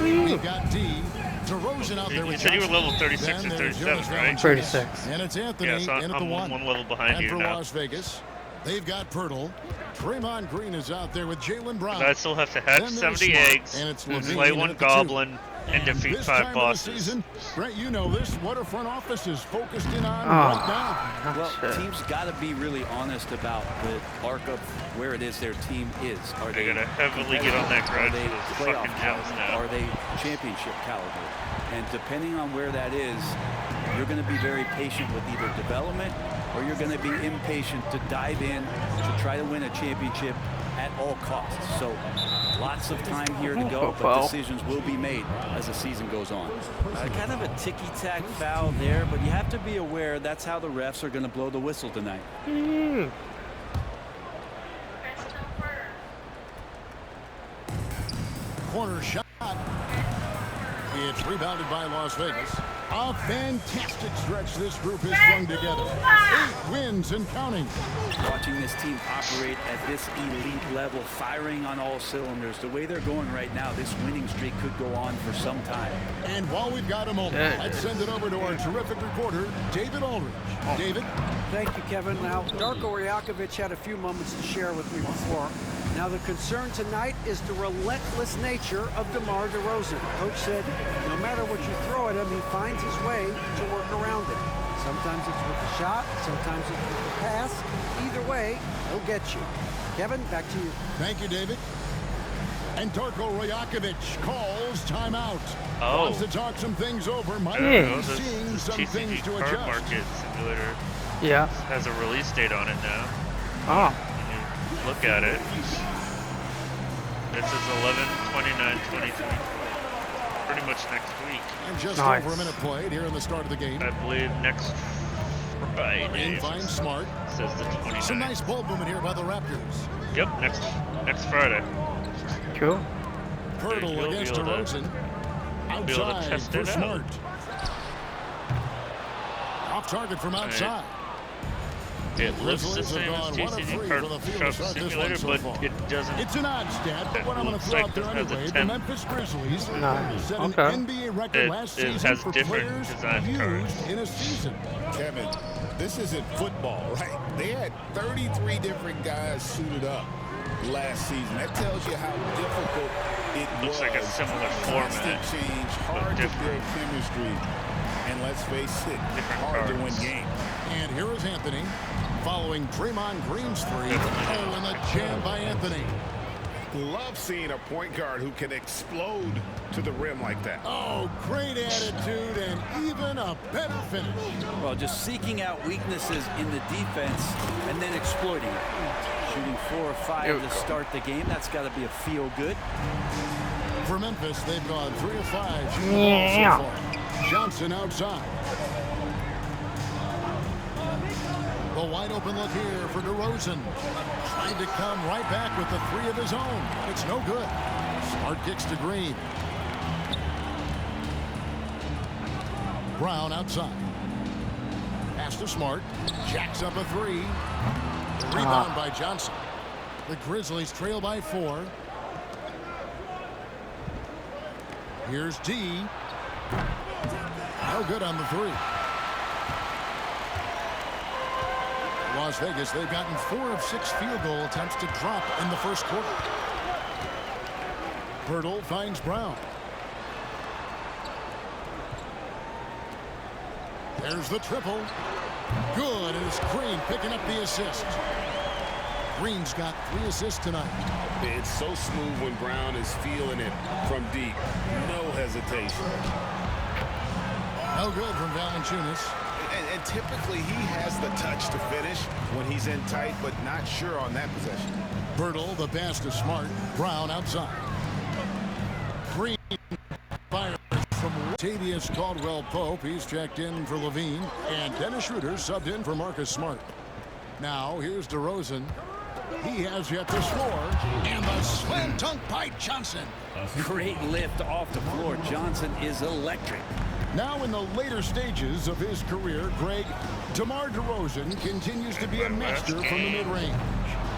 We've got D. DeRozan out there with You said you were level 36 or 37, right? 36. And it's Anthony Yeah, so in at the I'm one level behind and you for now. Las Vegas, they've got Pirtle. Draymond Green is out there with Jalen Brown. I still have to hatch Then 70 Smart, eggs, and it's slay Levine one at the goblin, and defeat this 5 time bosses. of the season, Brent, you know this, what our front office is focused in on right now. Well, teams got to be really honest about the arc of where it is their team is. Are they gotta heavily get on that grind Are they for those playoff fucking gems caliber? now. Are they championship caliber? And depending on where that is, you're going to be very patient with either development or you're going to be impatient to dive in to try to win a championship at all costs. So lots of time here to go, but decisions will be made as the season goes on. Kind of a ticky-tack foul there, but you have to be aware that's how the refs are going to blow the whistle tonight. Corner shot. It's rebounded by Las Vegas. A fantastic stretch this group has strung together. 8 wins and counting. Watching this team operate at this elite level, firing on all cylinders. The way they're going right now, this winning streak could go on for some time. And while we've got a moment, let's send it over to our terrific reporter, David Aldridge. David? Thank you, Kevin. Now, Darko Rajakovic had a few moments to share with me before. Now, the concern tonight is the relentless nature of DeMar DeRozan. Coach said, no matter what you throw at him, he finds his way to work around it. Sometimes it's with the shot, sometimes it's with the pass. Either way, he'll get you. Kevin, back to you. Thank you, David. And Darko Rajakovic calls timeout. Oh. Wants to talk some things over. Might be seeing some things to card adjust. market simulator. Yeah. Has a release date on it now. Oh. When you look at it, it says 11/29/2020. Pretty much next week. And just Nice. over a minute played here in the start of the game. I believe next Friday. Green finds Smart. Says the 29th. Some nice ball movement here by the Raptors. Yep, next Friday. Cool. Pirtle You'll against be able to- DeRozan. be able to Outside test for it out. Smart. Off target from outside. It looks the Grizzlies have same as gone 1 of TCG 3 card for the field to shop start this simulator, one so but far. it doesn't. It's an odd stat, but what I'm going to throw looks out there like it has a anyway, the 10. Memphis Grizzlies Nice. set an Okay. NBA record last It season has for different players design cards. used in a season. Kevin, this isn't football, right? They had 33 different guys suited up last season. That tells you how difficult it Looks was. like a similar Constant format, change, hard to different. build chemistry, and let's face it, Different hard to win cards. games. And here is Anthony following Draymond Green's 3. Oh, and the jam by Anthony. Love seeing a point guard who can explode to the rim like that. Oh, great attitude and even a better finish. Well, just seeking out weaknesses in the defense and then exploiting it. Shooting 4 or 5 to start the game. That's got to be a feel good. For Memphis, they've gone 3 of 5 shooting the ball so far. Johnson outside. The wide open look here for DeRozan. Trying to come right back with the 3 of his own. It's no good. Smart kicks to Green. Brown outside. Pass to Smart. Jacks up a 3. Rebound by Johnson. The Grizzlies trail by 4. Here's D. No good on the 3. Las Vegas, they've gotten 4 of 6 field goal attempts to drop in the first quarter. Pirtle finds Brown. There's the triple. Good, and it's Green picking up the assist. Green's got 3 assists tonight. It's so smooth when Brown is feeling it from deep. No hesitation. No good from Valanciunas. And typically he has the touch to finish when he's in tight, but not sure on that possession. Pirtle, the pass to Smart. Brown outside. Green fires from Tavius Caldwell-Pope. He's checked in for Levine. And Dennis Schroeder subbed in for Marcus Smart. Now here's DeRozan. He has yet to score. And the slam dunk by Johnson. Great lift off the floor. Johnson is electric. Now in the later stages of his career, Greg, DeMar DeRozan continues to be a master from the mid-range.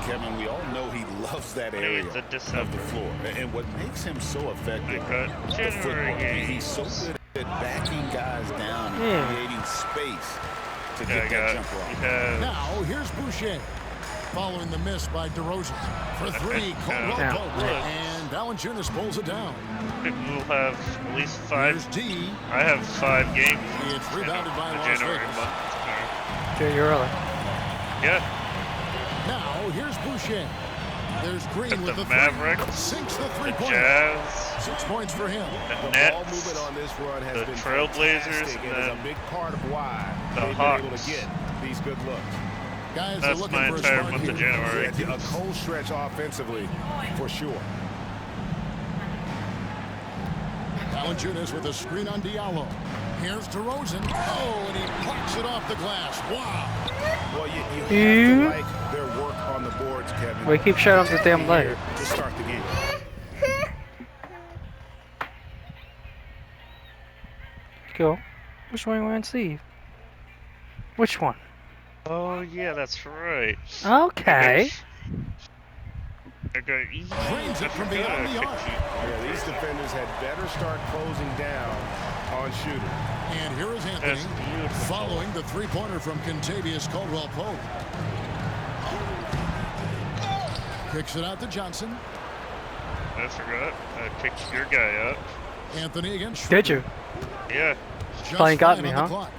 Kevin, we all know he loves that area It's a of December. the floor. And what makes him so effective, I got the January football, games. he's so good at backing guys down and creating space to Yeah, get that jumper off. Now, here's Boucher. Following the miss by DeRozan. For three, Caldwell Yeah. Pope. And Valanciunas pulls it down. We'll have at least 5. Here's D. I have 5 games. It's rebounded by the Las January Vegas. month. Too early. Yeah. Now, here's Boucher. There's Green Got with the the Mavericks, three. Sinks the The three-pointer. Jazz, 6 points for him. the The ball Nets, movement on this run has the been Trailblazers, fantastic and and is a then big part of why the they've been able Hawks. to get these good looks. Guys are That's looking my for a entire spark month of here. January. A cold stretch offensively, for sure. Valanciunas with a screen on Diallo. Here's DeRozan. Oh, and he plucks it off the glass. Wow. Well, you have to like their work on the boards, Kevin. We keep shutting up the damn light. To start the game. Go. Which one you want to see? Which one? Oh yeah, that's right. Okay. I got Drains it from beyond the arc. Yeah, these defenders had better start closing down on shooter. And here is That's Anthony beautiful. following the three-pointer from Contavious Caldwell Pope. Kicks it out to Johnson. I forgot. I picked your guy up. Anthony against Did you? Yeah. Just Playing got 5 me, on the huh? clock.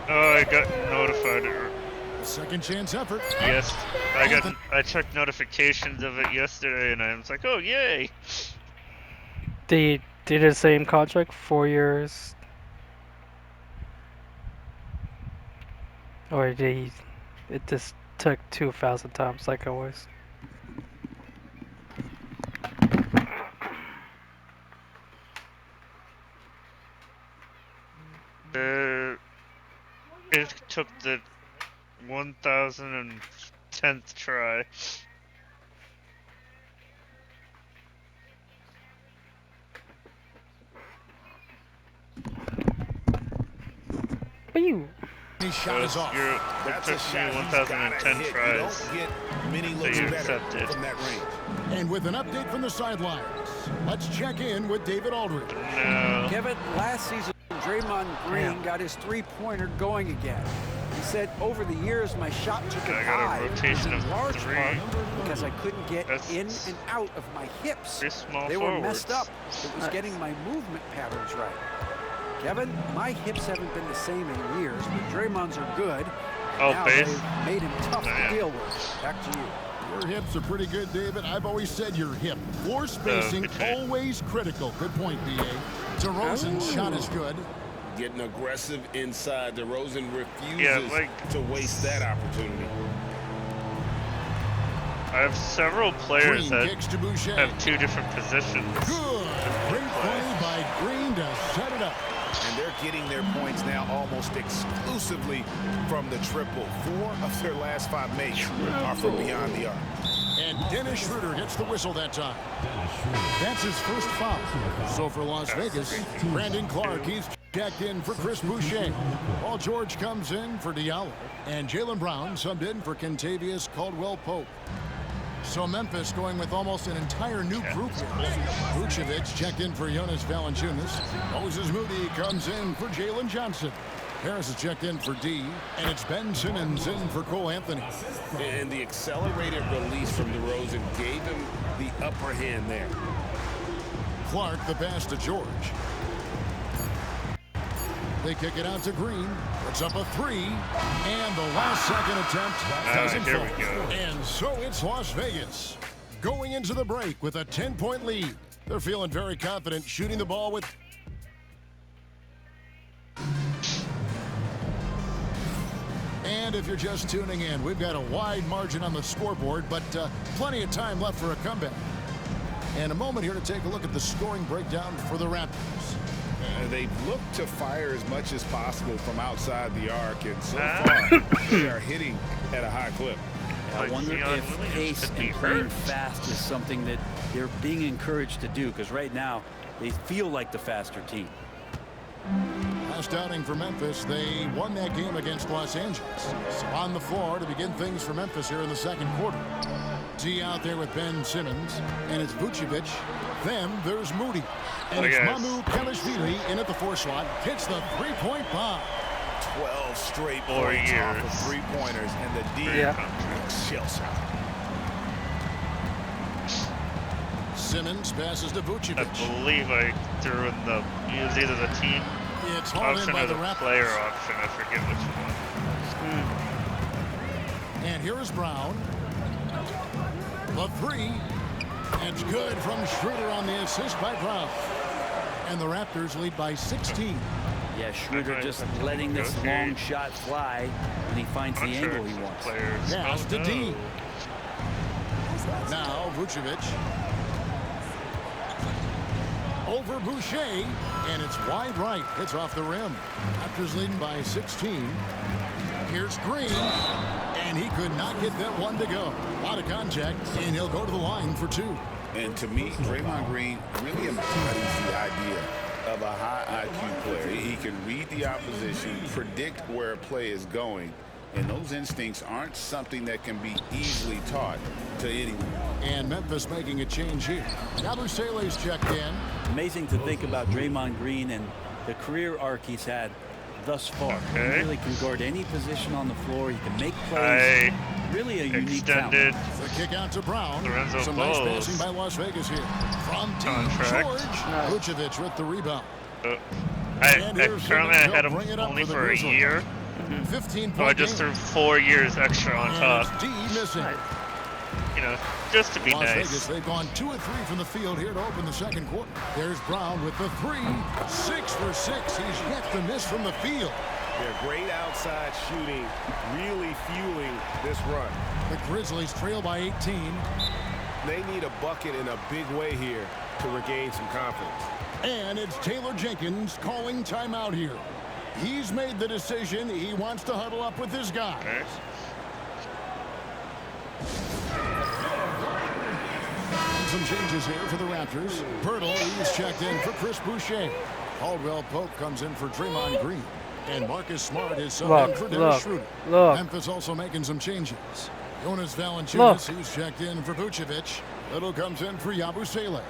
Oh, I got notified. Second chance effort. Yes, I checked notifications of it yesterday, and I was like, oh yay! Did the same contract, 4 years? Or did he, it just took 2,000 times like always? It took the 1010th try. Pew! His shot is off. It That's a took shot me he's gotta 1010 hit. You tries. don't get many looks you better accepted. from that range. And with an update from the sidelines, let's check in with David Aldridge. No. Kevin, last season, Draymond Green got his three-pointer going again. He said, over the years, my shot took a I got a dive. rotation in of large 3. part because I couldn't get That's in and out of my hips. 3 small They were forwards. messed up. It was getting my movement patterns right. Kevin, my hips haven't been the same in years, but Draymond's are good. Oh, Now base? they've made him tough Yeah. to deal with. Back to you. Your hips are pretty good, David. I've always said your hip. Floor spacing, good point. always critical. Good point, B.A. DeRozan's shot is good. Getting aggressive inside. DeRozan refuses Yeah, to waste that opportunity. I have several players Green that kicks to Boucher. have 2 different positions. Good. Great play by Green to set it up. And they're getting their points now almost exclusively from the triple. 4 of their last 5 makes are from beyond the arc. And Dennis Schroeder gets the whistle that time. That's his first foul. So for Las Vegas, Brandon Clark, he's checked in for Chris Boucher. Paul George comes in for Diallo. And Jaylen Brown subbed in for Contavious Caldwell Pope. So Memphis going with almost an entire new group here. Vucevic checked in for Jonas Valanciunas. Moses Moody comes in for Jalen Johnson. Harris is checked in for D, and it's Ben Simmons in for Cole Anthony. And the accelerated release from DeRozan gave him the upper hand there. Clark the pass to George. They kick it out to Green. It's up a 3. And the last second attempt doesn't here fall. we go. And so it's Las Vegas going into the break with a 10-point lead. They're feeling very confident shooting the ball with... And if you're just tuning in, we've got a wide margin on the scoreboard, but plenty of time left for a comeback. And a moment here to take a look at the scoring breakdown for the Raptors. They've looked to fire as much as possible from outside the arc, and so far they are hitting at a high clip. I Like wonder Zion if Williamson pace could be and playing hurt. fast is something that they're being encouraged to do, because right now they feel like the faster team. Last outing for Memphis, they won that game against Los Angeles. So on the floor to begin things for Memphis here in the second quarter. D out there with Ben Simmons, and it's Vucevic. Then there's Moody. And Oh, it's yes. Mamu Kelishvili in at the 4 slot. Hits the three-point bomb. 12 straight 4 points off of years. three-pointers, and the D Yeah. chills out. Simmons passes to I Vucevic. believe I threw in the, it was either the team It's hauled in option by or the the Raptors. player option. I forget which one. And here is Brown. The 3. It's good from Schroeder on the assist by Brown. And the Raptors lead by 16. Yeah, Schroeder Right. just letting this Okay. long shot fly when he finds the angle he wants. Players. Pass Oh, to D. no. Now Vucevic. Over Boucher, and it's wide right. It's off the rim. Raptors leading by 16. Here's Green, and he could not get that one to go. A lot of contact, and he'll go to the line for 2. And to me, Draymond Green really embodies the idea of a high IQ player. He can read the opposition, predict where a play is going, and those instincts aren't something that can be easily taught to anyone. And Memphis making a change here. Yabusele's checked in. Amazing to think about Draymond Green and the career arc he's had thus far. Okay. He really can guard any position on the floor. He can make plays. Really a unique talent. Extended. The kick out to Brown. Lorenzo Some nice Bowles. passing by Las Vegas here. From D. Contract. George. Vucevic with the rebound. I And here's currently I Simmons. had He'll him bring it up only for the for a Grizzlies. year, 15 so I point just game. threw 4 years extra on And top. it's D missing. You know, just to be Las nice. Vegas, they've gone 2 of 3 from the field here to open the second quarter. There's Brown with the 3. 6 for 6. He's yet to miss from the field. They're great outside shooting, really fueling this run. The Grizzlies trail by 18. They need a bucket in a big way here to regain some confidence. And it's Taylor Jenkins calling timeout here. He's made the decision. He wants to huddle up with his guys. Okay. Some changes here for the Raptors. Pirtle, he's checked in for Chris Boucher. Caldwell Pope comes in for Draymond Green. And Marcus Smart is subbed in for Dennis Schroeder. Memphis also making some changes. Jonas Valanciunas, he's checked in for Vucevic. Little comes in for Yabusele.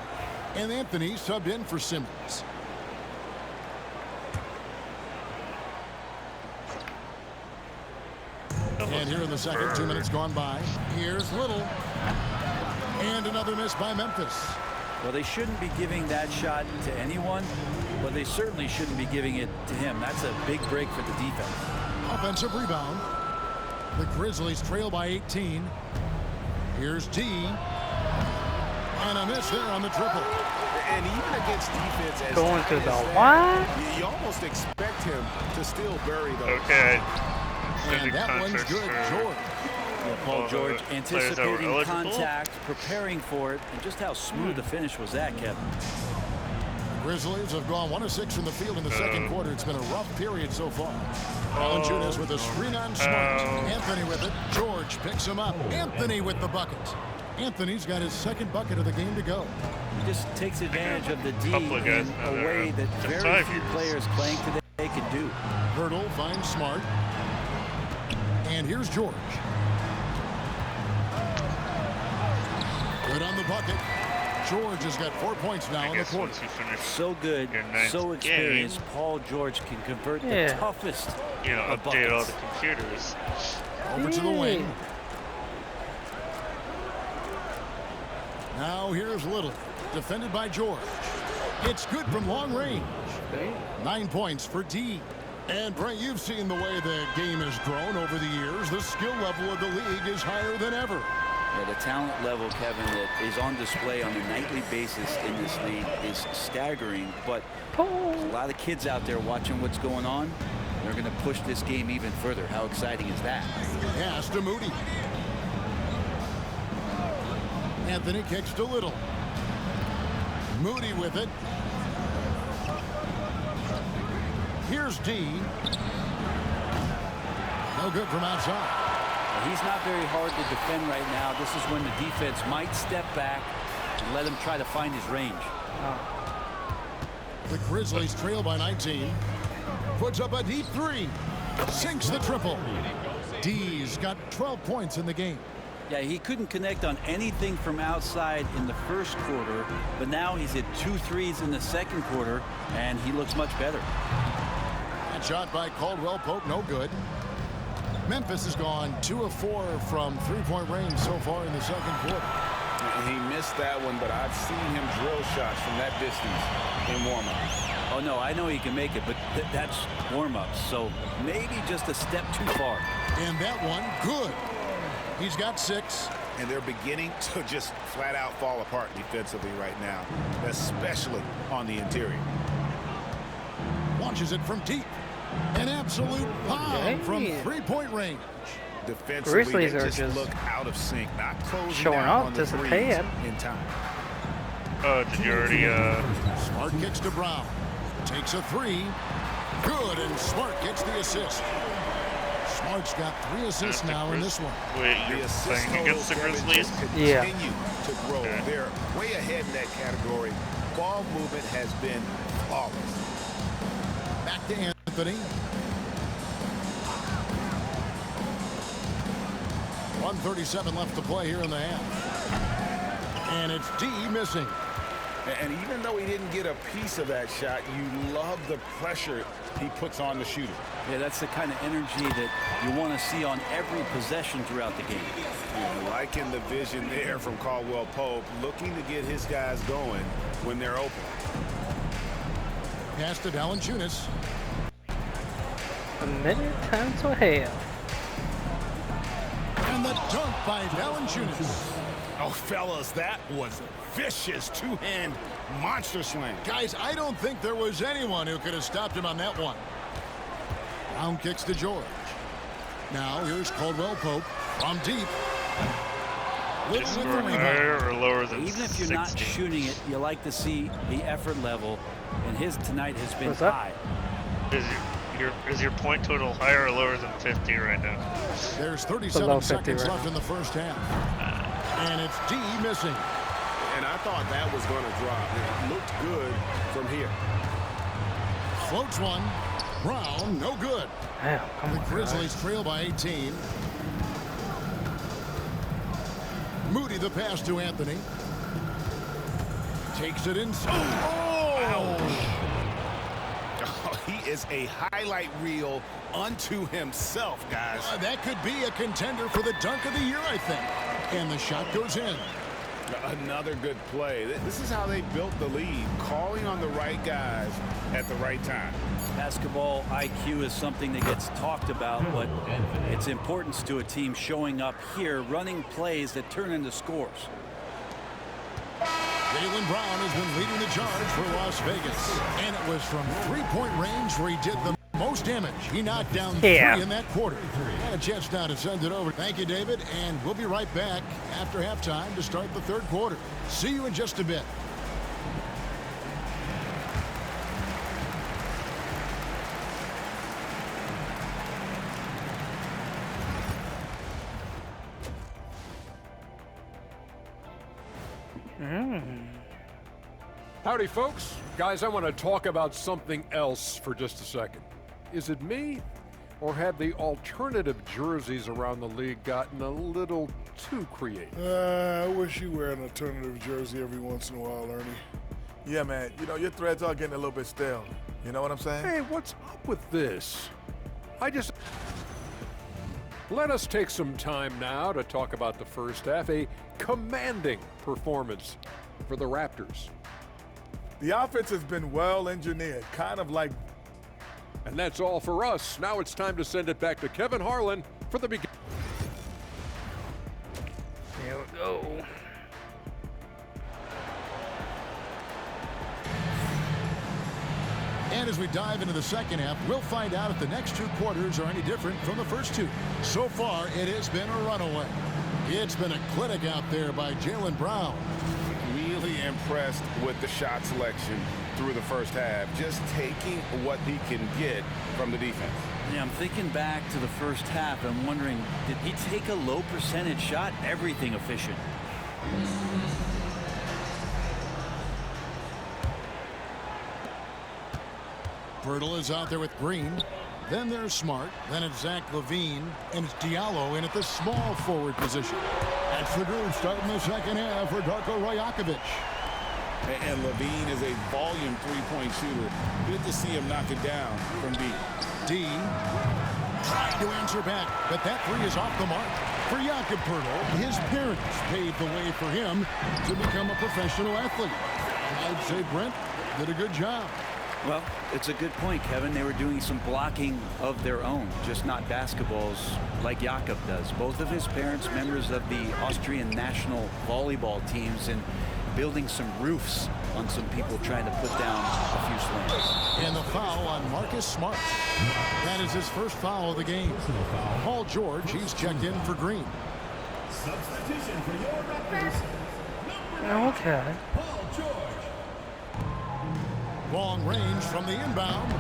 And Anthony subbed in for Simmons. And here in the second, 2 minutes gone by. Here's Little. And another miss by Memphis. Well, they shouldn't be giving that shot to anyone, but they certainly shouldn't be giving it to him. That's a big break for the defense. Offensive rebound. The Grizzlies trail by 18. Here's D. And a miss there on the triple. And even against defense as Going tight to as the that, what? you almost expect him to still bury those. Okay. And that one's good. George. Yeah, Paul All the George players that were anticipating eligible. contact, preparing for it, and just how smooth the finish was that, Kevin. Grizzlies have gone 1 of 6 from the field in the second quarter. It's been a rough period so far. Valanciunas with a screen on Smart. Anthony with it. George picks him up. Anthony with the bucket. Anthony's got his second bucket of the game to go. He just takes advantage of the D Couple of guys in now a that way are that just very 5 few years. players playing today can do. Hurdle finds Smart. And here's George. Good on the bucket. George has got 4 points now I in the guess quarter. once you finish, So good, Your ninth so experienced. game. Paul George can convert the Yeah. toughest you know, of update all buckets. the computers. Over to the wing. Now here's Little. Defended by George. It's good from long range. 9 points for D. And Brent, you've seen the way the game has grown over the years. The skill level of the league is higher than ever. Yeah, the talent level, Kevin, that is on display on a nightly basis in this league is staggering. But there's a lot of kids out there watching what's going on. They're going to push this game even further. How exciting is that? Pass to Moody. Anthony kicks to Little. Moody with it. Here's D. No good from outside. He's not very hard to defend right now. This is when the defense might step back and let him try to find his range. The Grizzlies trail by 19. Puts up a deep 3. Sinks the triple. D's got 12 points in the game. Yeah, he couldn't connect on anything from outside in the first quarter, but now he's hit 2 threes in the second quarter, and he looks much better. That shot by Caldwell Pope, no good. Memphis has gone 2 of 4 from three-point range so far in the second quarter. He missed that one, but I've seen him drill shots from that distance in warm-ups. Oh, no, I know he can make it, but that's warm-ups, so maybe just a step too far. And that one, good. He's got 6. And they're beginning to just flat-out fall apart defensively right now, especially on the interior. Launches it from deep. An absolute bomb from three-point range. Defensively, Grizzlies they are just just look out of sync, not closing showing down up on the to the threes pad. in time. Oh, did you already, Smart kicks to Brown. Takes a 3. Good, and Smart gets the assist. Smart's got 3 assists now in this one. Wait, The you're assist playing against the totals, Kevin, Grizzlies? just continue Yeah. to grow. Okay. They're way ahead in that category. Ball movement has been flawless. Back to Anthony. 1:37 left to play here in the half. And it's D missing. And even though he didn't get a piece of that shot, you love the pressure he puts on the shooter. Yeah, that's the kind of energy that you want to see on every possession throughout the game. Liking the vision there from Caldwell Pope, looking to get his guys going when they're open. Pass to Valanciunas. A minute time to hell. And the dunk by Valanciunas. Oh, fellas, that was a vicious two-hand monster slam. Guys, I don't think there was anyone who could have stopped him on that one. Brown kicks to George. Now here's Caldwell Pope from deep. Did you With the score rebound. higher or lower than Even if you're 16? not shooting it, you like to see the effort level, and his tonight has been What's up? high. Is your point total higher or lower than 50 right now? There's Below 37 50 seconds right left in the first half. And it's D missing. And I thought that was going to drop. It looked good from here. Floats one. Brown, no good. Damn, come The on, Grizzlies trail by 18. Moody the pass to Anthony. Takes it inside. Oh! He is a highlight reel unto himself, guys. That could be a contender for the dunk of the year, I think. And the shot goes in. Another good play. This is how they built the lead, calling on the right guys at the right time. Basketball IQ is something that gets talked about, but its importance to a team showing up here, running plays that turn into scores. Jaylen Brown has been leading the charge for Las Vegas. And it was from three-point range where he did the most damage. He knocked down 3 in that quarter. Got a chance now to send it over. Thank you, David. And we'll be right back after halftime to start the third quarter. See you in just a bit. Howdy, folks. Guys, I want to talk about something else for just a second. Is it me, or have the alternative jerseys around the league gotten a little too creative? I wish you wear an alternative jersey every once in a while, Ernie. Yeah, man. You know, your threads are getting a little bit stale. You know what I'm saying? Hey, what's up with this? Let us take some time now to talk about the first half. A commanding performance for the Raptors. The offense has been well engineered, kind of like. And that's all for us. Now it's time to send it back to Kevin Harlan for the beginning. Here we go. And as we dive into the second half, we'll find out if the next 2 quarters are any different from the first 2. So far, it has been a runaway. It's been a clinic out there by Jaylen Brown. Really impressed with the shot selection through the first half, just taking what he can get from the defense. Yeah, I'm thinking back to the first half. I'm wondering, did he take a low percentage shot? Everything efficient. Bertle is out there with Green. Then there's Smart. Then it's Zach LaVine. And it's Diallo in at the small forward position. That's the group starting the second half for Darko Rajakovic. And LaVine is a volume three-point shooter. Good to see him knock it down from deep. D trying to answer back, but that three is off the mark. For Jakob Poeltl, his parents paved the way for him to become a professional athlete. I'd say Brent did a good job. Well, it's a good point, Kevin. They were doing some blocking of their own, just not basketballs like Jakob does. Both of his parents, members of the Austrian national volleyball teams, and building some roofs on some people trying to put down a few slams. And the foul on Marcus Smart. That is his first foul of the game. Paul George, he's checked in for Green. Substitution for your Raptors. Okay. Paul George. Long range from the inbound.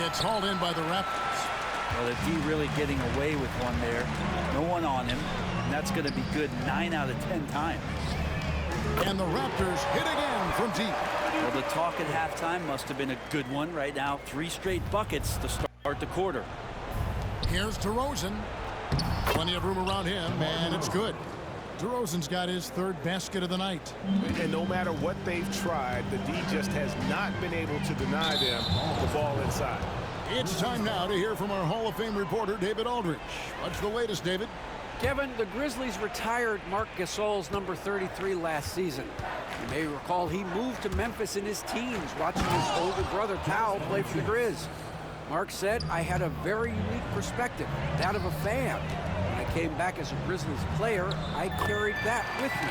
It's hauled in by the Raptors. Well, the D really getting away with one there. No one on him. And that's going to be good 9 out of 10 times. And the Raptors hit again from deep. Well, the talk at halftime must have been a good one. Right now, 3 straight buckets to start the quarter. Here's DeRozan. Plenty of room around him, and it's good. DeRozan's got his third basket of the night. And no matter what they've tried, the D just has not been able to deny them the ball inside. It's time now to hear from our Hall of Fame reporter, David Aldrich. What's the latest, David? Kevin, the Grizzlies retired Marc Gasol's number 33 last season. You may recall he moved to Memphis in his teens, watching his older brother Cal play for the Grizz. Marc said, "I had a very unique perspective, that of a fan. When I came back as a Grizzlies player, I carried that with me."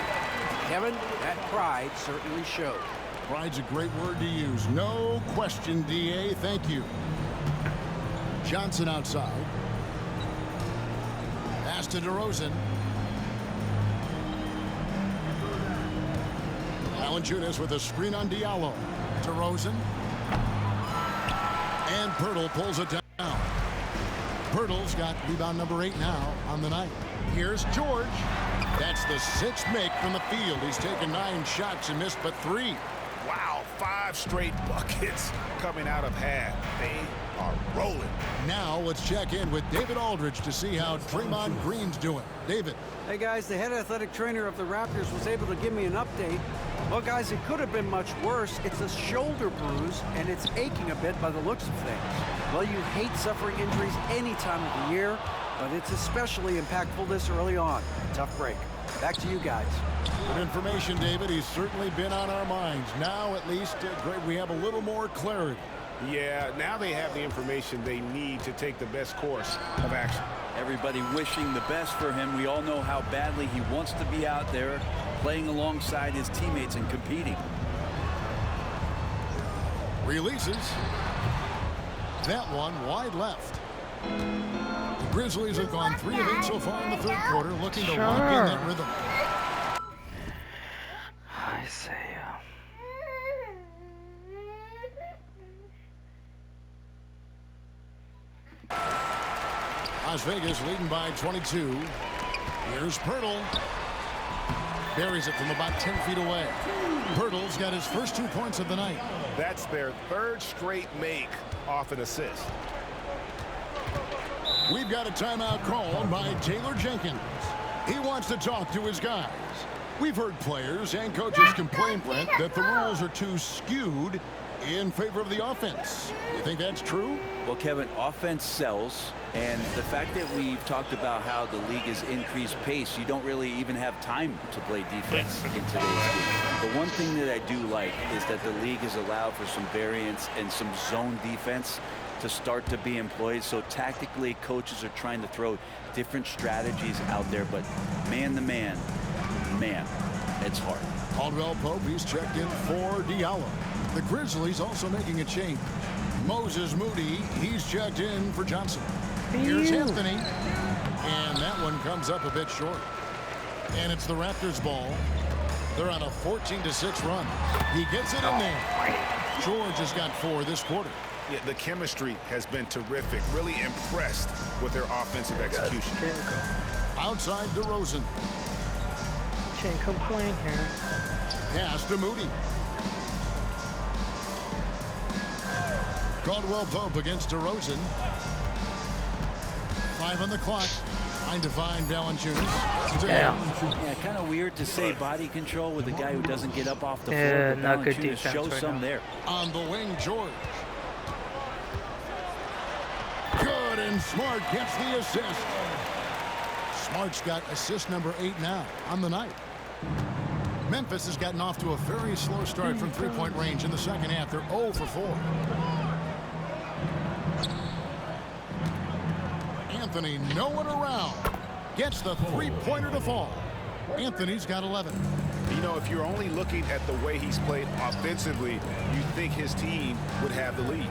Kevin, that pride certainly showed. Pride's a great word to use. No question, DA. Thank you. Johnson outside. Pass to DeRozan. Valanciunas with a screen on Diallo. DeRozan. And Poeltl pulls it down. Poeltl's got rebound number 8 now on the night. Here's George. That's the 6th make from the field. He's taken 9 shots and missed but 3. Wow, 5 straight buckets coming out of half. They are rolling. Now let's check in with David Aldrich to see how Draymond Green's doing. David. Hey guys, the head athletic trainer of the Raptors was able to give me an update. Well guys, it could have been much worse. It's a shoulder bruise and it's aching a bit by the looks of things. Well, you hate suffering injuries any time of the year, but it's especially impactful this early on. Tough break. Back to you guys. Good information, David. He's certainly been on our minds. Now at least great, we have a little more clarity. Yeah, now they have the information they need to take the best course of action. Everybody wishing the best for him. We all know how badly he wants to be out there playing alongside his teammates and competing. Releases. That one wide left. The Grizzlies have gone 3 of 8 so far in the third quarter, looking to lock in that rhythm. I say, Las Vegas leading by 22. Here's Poeltl. Buries it from about 10 feet away. Poeltl's got his first 2 points of the night. That's their 3rd straight make off an assist. We've got a timeout called by Taylor Jenkins. He wants to talk to his guys. We've heard players and coaches complain, Brent, that the rules are too skewed in favor of the offense. You think that's true? Well, Kevin, offense sells, and the fact that we've talked about how the league has increased pace, you don't really even have time to play defense in today's game. The one thing that I do like is that the league has allowed for some variance and some zone defense to start to be employed. So tactically, coaches are trying to throw different strategies out there, but man to man, it's hard. Caldwell Pope, he's checked in for Diallo. The Grizzlies also making a change. Moses Moody, he's checked in for Johnson. Here's Anthony. And that one comes up a bit short. And it's the Raptors' ball. They're on a 14-6 run. He gets it in there. George has got 4 this quarter. Yeah, the chemistry has been terrific. Really impressed with their offensive execution. Outside DeRozan. can't complain here. Pass to Moody. Caldwell Pope against DeRozan. 5 on the clock. Trying to find Valanciunas. Yeah. Yeah, kind of weird to say body control with a guy who doesn't get up off the floor. Yeah, but not good Valanciunas defense shows right some now. there. On the wing, George. Good, and Smart gets the assist. Smart's got assist number 8 now on the night. Memphis has gotten off to a very slow start from three-point range in the second half. They're 0 for 4. Anthony, no one around. Gets the three-pointer to fall. Anthony's got 11. You know, if you're only looking at the way he's played offensively, you think his team would have the lead.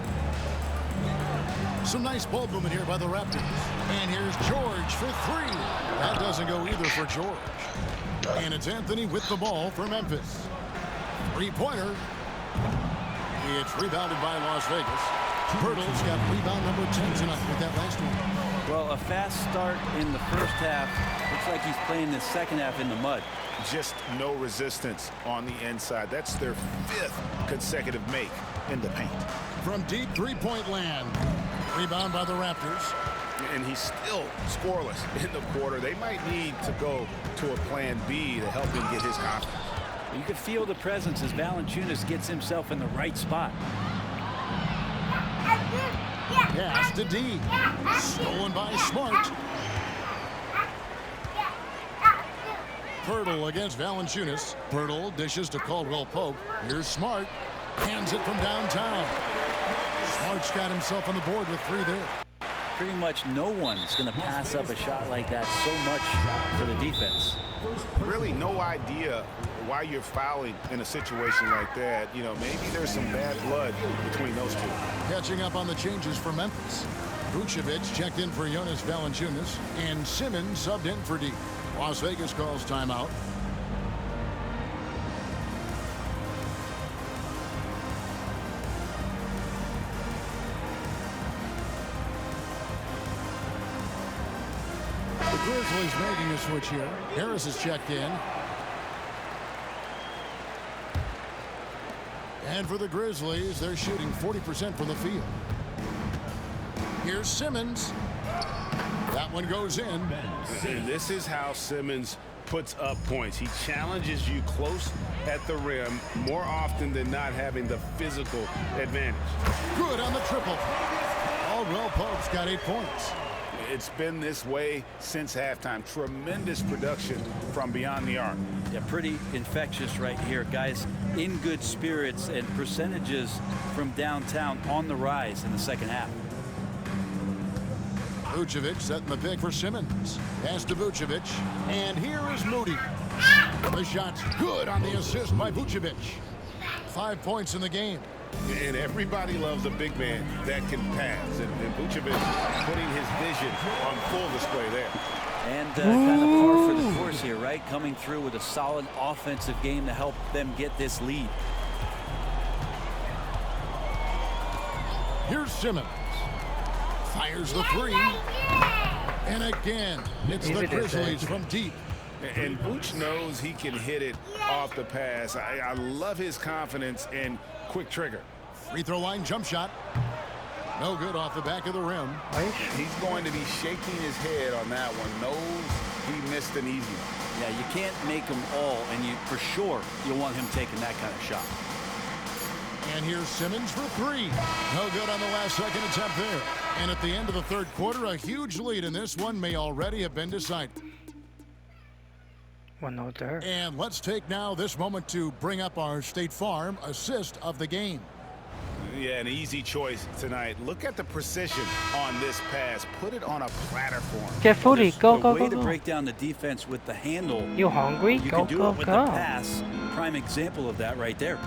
Some nice ball movement here by the Raptors. And here's George for 3. That doesn't go either for George. And it's Anthony with the ball for Memphis. Three-pointer. It's rebounded by Las Vegas. Pirtle's got rebound number 10 tonight with that last one. Well, a fast start in the first half. Looks like he's playing the second half in the mud. Just no resistance on the inside. That's their 5th consecutive make in the paint. From deep three-point land. Rebound by the Raptors. And he's still scoreless in the quarter. They might need to go to a plan B to help him get his confidence. You can feel the presence as Valanciunas gets himself in the right spot. Pass to D. Stolen by Smart. Pirtle against Valanciunas. Pirtle dishes to Caldwell Pope. Here's Smart. Hands it from downtown. Smart's got himself on the board with 3 there. Pretty much no one's going to pass up a shot like that so much for the defense. Really no idea why you're fouling in a situation like that. You know, maybe there's some bad blood between those two. Catching up on the changes for Memphis. Vucevic checked in for Jonas Valanciunas, and Simmons subbed in for D. Las Vegas calls timeout. The Grizzlies making a switch here. Harris is checked in. And for the Grizzlies, they're shooting 40% from the field. Here's Simmons. That one goes in. And this is how Simmons puts up points. He challenges you close at the rim more often than not, having the physical advantage. Good on the triple. Caldwell Pope's got 8 points. It's been this way since halftime. Tremendous production from beyond the arc. Yeah, pretty infectious right here. Guys in good spirits, and percentages from downtown on the rise in the second half. Vucevic setting the pick for Simmons. Pass to Vucevic. And here is Moody. The shot's good on the assist by Vucevic. 5 points in the game. And everybody loves a big man that can pass. And Vucevic putting his vision on full display there. And kind of par for the course here, right? Coming through with a solid offensive game to help them get this lead. Here's Simmons. Fires the 3. And again, it's the Grizzlies from deep. And Vooch knows he can hit it off the pass. I love his confidence and quick trigger. Free throw line jump shot. No good off the back of the rim. He's going to be shaking his head on that one. Knows he missed an easy one. Yeah, you can't make them all, and you for sure you'll want him taking that kind of shot. And here's Simmons for 3. No good on the last second attempt there. And at the end of the third quarter, a huge lead in this one may already have been decided. 1-0 there. And let's take now this moment to bring up our State Farm assist of the game. Yeah, an easy choice tonight. Look at the precision on this pass. Put it on a platter for him. Get footy. Go, The go, way go, to go. break down the defense with the handle. You hungry? You Go, can do go, it with go. the pass. Prime example of that right there.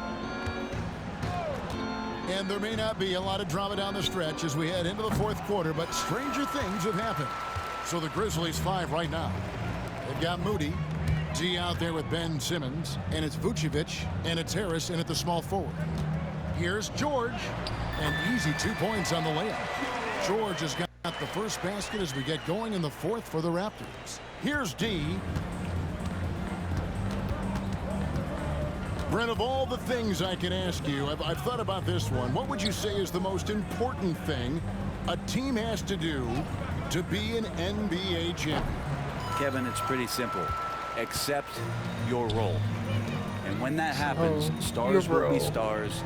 And there may not be a lot of drama down the stretch as we head into the fourth quarter, but stranger things have happened. So the Grizzlies 5 right now. They've got Moody. D out there with Ben Simmons, and it's Vucevic, and it's Harris in at the small forward. Here's George, and easy 2 points on the layup. George has got the first basket as we get going in the fourth for the Raptors. Here's D. Brent, of all the things I can ask you, I've thought about this one. What would you say is the most important thing a team has to do to be an NBA champion? Kevin, it's pretty simple. Accept your role. And when that happens, stars will be stars,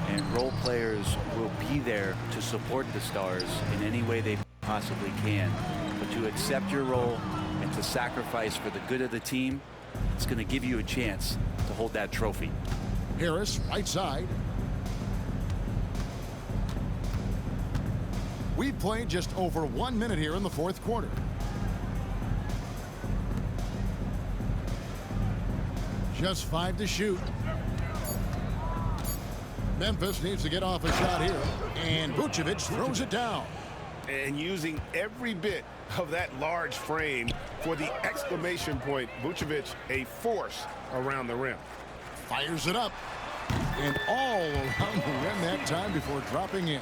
and role players will be there to support the stars in any way they possibly can. But to accept your role and to sacrifice for the good of the team, it's going to give you a chance to hold that trophy. Harris, right side. We've played just over 1 minute here in the fourth quarter. Just 5 to shoot. Memphis needs to get off a shot here, and Vucevic throws it down. And using every bit of that large frame for the exclamation point, Vucevic a force around the rim. Fires it up, and all around the rim that time before dropping in.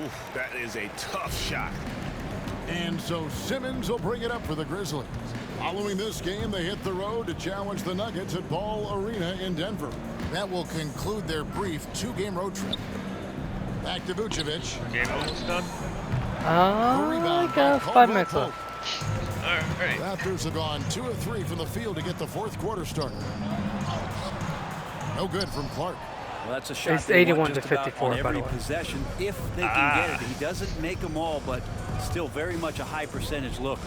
Oof, that is a tough shot. And so Simmons will bring it up for the Grizzlies. Following this game, they hit the road to challenge the Nuggets at Ball Arena in Denver. That will conclude their brief 2-game road trip. Back to Vucevic. Game almost done. I got 5 minutes left. All right. Raptors have gone 2 of 3 from the field to get the fourth quarter started. No good from Clark. Well, that's a shot. It's 81 to just about 54 on by the every way. possession if they can get it. He doesn't make them all, but still very much a high percentage look.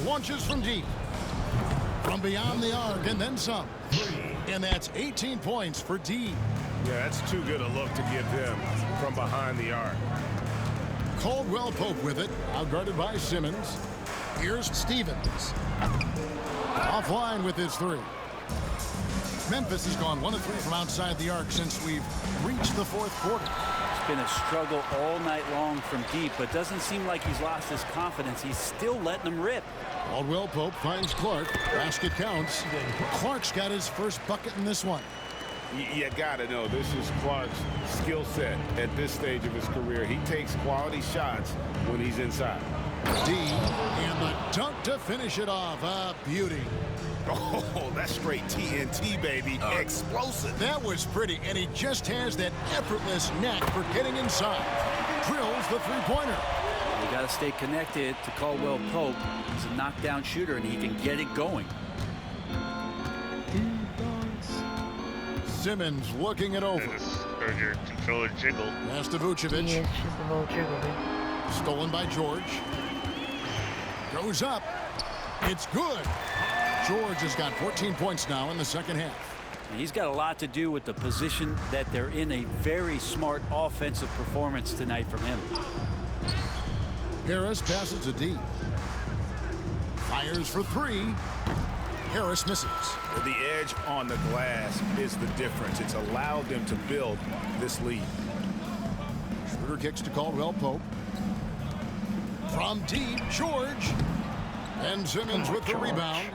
Launches from deep. From beyond the arc and then some. And that's 18 points for D. Yeah, that's too good a look to give them from behind the arc. Caldwell Pope with it, outguarded by Simmons. Here's Stevens. Offline with his 3. Memphis has gone 1 of 3 from outside the arc since we've reached the fourth quarter. It's been a struggle all night long from deep, but doesn't seem like he's lost his confidence. He's still letting them rip. Caldwell Pope finds Clark. Basket counts. Clark's got his first bucket in this one. You gotta know, this is Clark's skill set at this stage of his career. He takes quality shots when he's inside. D, and the dunk to finish it off. A beauty. Oh, that's straight TNT, baby. Explosive. That was pretty, and he just has that effortless knack for getting inside. Drills the three-pointer. You got to stay connected to Caldwell Pope. He's a knockdown shooter, and he can get it going. Simmons looking it over. Heard your controller jiggle. Pass to Vucevic. Yeah, it's just a little jiggle, dude. Stolen by George. Goes up. It's good. George has got 14 points now in the second half. He's got a lot to do with the position that they're in. A very smart offensive performance tonight from him. Harris passes to D. Fires for 3. Harris misses. The edge on the glass is the difference. It's allowed them to build this lead. Schroeder kicks to Caldwell Pope. From deep, George. And Simmons with the rebound.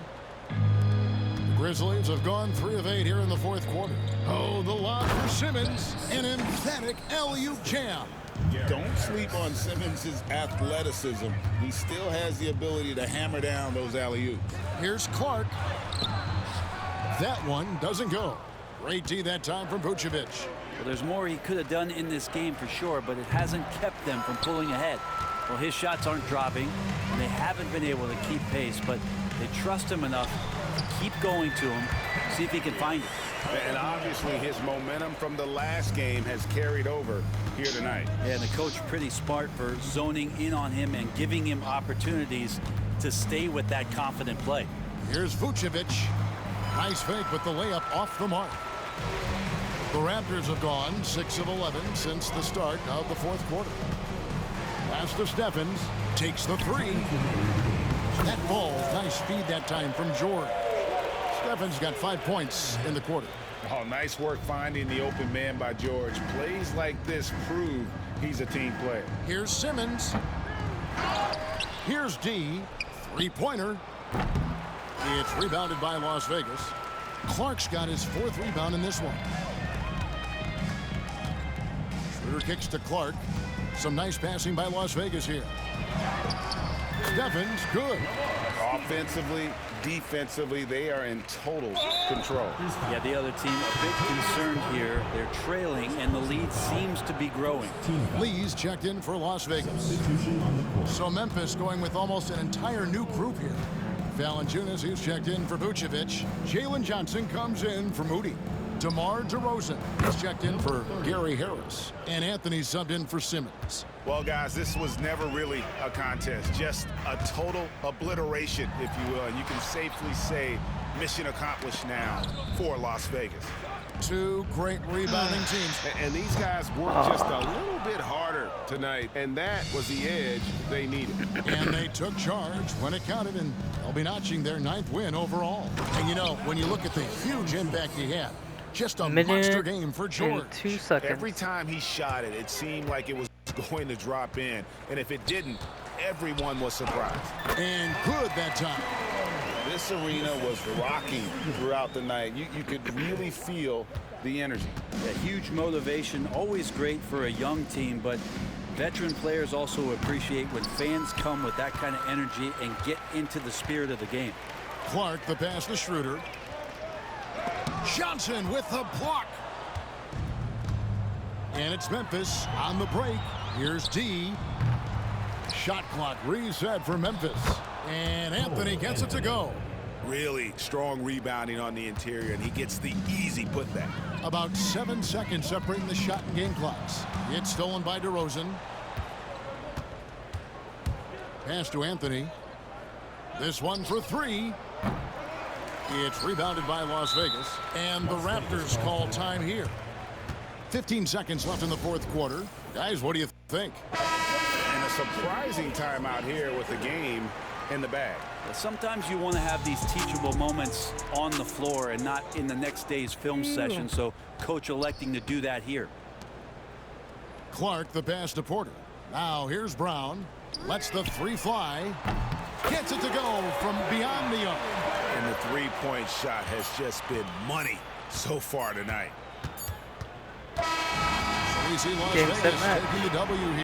The Grizzlies have gone 3 of 8 here in the fourth quarter. Oh, the lob for Simmons. An emphatic alley-oop jam. Don't sleep on Simmons' athleticism. He still has the ability to hammer down those alley-oops. Here's Clark. That one doesn't go. Great D that time from Vucevic. Well, there's more he could have done in this game for sure, but it hasn't kept them from pulling ahead. Well, his shots aren't dropping, and they haven't been able to keep pace, but they trust him enough to keep going to him, see if he can find it. And obviously his momentum from the last game has carried over here tonight. Yeah, and the coach pretty smart for zoning in on him and giving him opportunities to stay with that confident play. Here's Vucevic. Nice fake with the layup off the mark. The Raptors have gone 6 of 11 since the start of the fourth quarter. Pass to Stephens. Takes the 3. That ball, nice feed that time from George. Stephens got 5 points in the quarter. Oh, nice work finding the open man by George. Plays like this prove he's a team player. Here's Simmons. Here's D. 3-pointer. It's rebounded by Las Vegas. Clark's got his 4th rebound in this one. Schroeder kicks to Clark. Some nice passing by Las Vegas here. Stephens, good. Offensively, defensively, they are in total control. Yeah, the other team a bit concerned here. They're They're trailing, and the lead seems to be growing. Lee's checked in for Las Vegas. So Memphis going with almost an entire new group here. Valanciunas, he's checked in for Vucevic. Jalen Johnson comes in for Moody. DeMar DeRozan is checked in for Gary Harris. And Anthony subbed in for Simmons. Well, guys, this was never really a contest. Just a total obliteration, if you will. And you can safely say mission accomplished now for Las Vegas. Two great rebounding teams. And these guys worked just a little bit harder tonight, and that was the edge they needed. And they took charge when it counted, and they'll be notching their 9th win overall. And you know, when you look at the huge impact he had, just a monster game for George. 2 seconds. Every time he shot it, it seemed like it was going to drop in, and if it didn't, everyone was surprised. And good that time. This arena was rocking throughout the night. You could really feel the energy. A huge motivation, always great for a young team, but veteran players also appreciate when fans come with that kind of energy and get into the spirit of the game. Clark, the pass to Schroeder. Johnson with the block. And it's Memphis on the break. Here's D. Shot clock reset for Memphis. And Anthony gets it to go. Really strong rebounding on the interior, and he gets the easy putback. About 7 seconds separating the shot and game clocks. It's stolen by DeRozan. Pass to Anthony. This one for 3. It's rebounded by Las Vegas. And the Raptors call time here. 15 seconds left in the 4th quarter. Guys, what do you think? And a surprising timeout here with the game in the bag. Sometimes you want to have these teachable moments on the floor and not in the next day's film session, so coach electing to do that here. Clark, the pass to Porter. Now here's Brown. Lets the 3 fly. Gets it to go from beyond the arc. And the 3-point shot has just been money so far tonight. So we see Las Game, Vegas set, match. taking the W here.